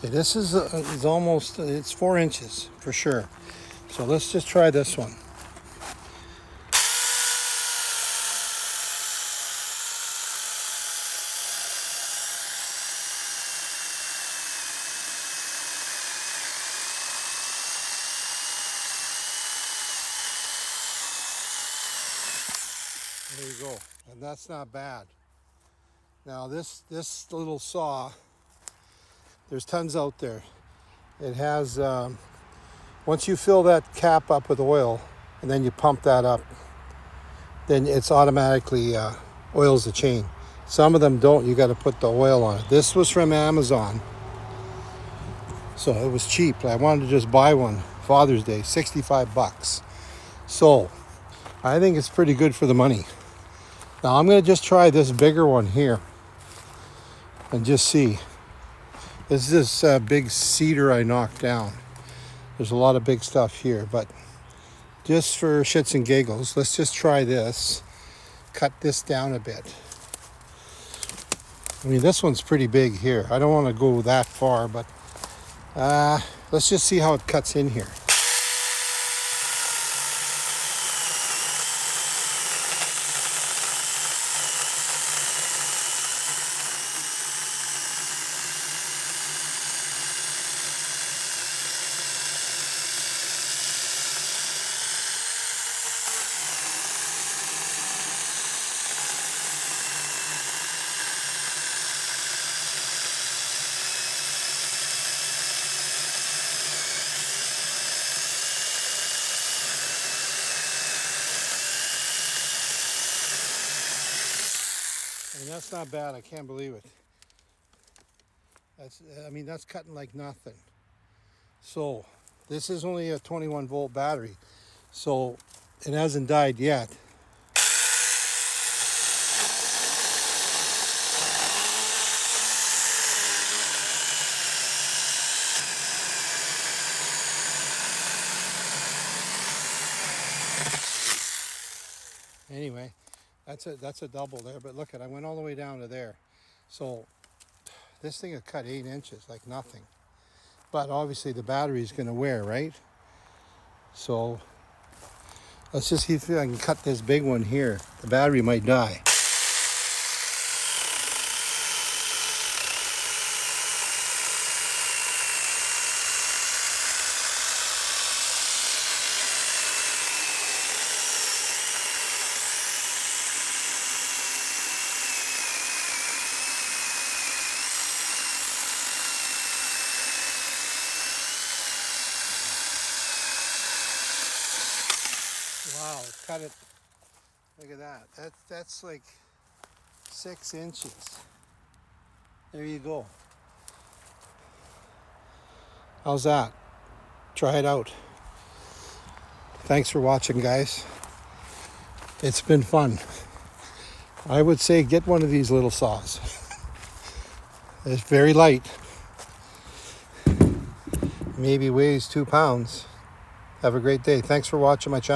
Okay, this is almost, it's 4 inches for sure. So let's just try this one. There you go, and that's not bad. Now this little saw, there's tons out there. It has, once you fill that cap up with oil and then you pump that up, then it's automatically oils the chain. Some of them don't, you got to put the oil on it. This was from Amazon, so it was cheap. I wanted to just buy one, Father's Day, 65 bucks. So I think it's pretty good for the money. Now I'm going to just try this bigger one here and just see. This is this big cedar I knocked down. There's a lot of big stuff here, but just for shits and giggles, let's just try this. Cut this down a bit. I mean, this one's pretty big here. I don't want to go that far, but let's just see how it cuts in here. I mean, that's not bad. I can't believe it. That's cutting like nothing. So this is only a 21 volt battery, so it hasn't died yet. Anyway, that's a double there, but look at, I went all the way down to there. So this thing will cut 8 inches like nothing. But obviously the battery is going to wear, right? So let's just see if I can cut this big one here. The battery might die. Wow, cut it. Look at that. That's like 6 inches. There you go. How's that? Try it out. Thanks for watching, guys. It's been fun. I would say get one of these little saws. It's very light. Maybe weighs 2 pounds. Have a great day. Thanks for watching my channel.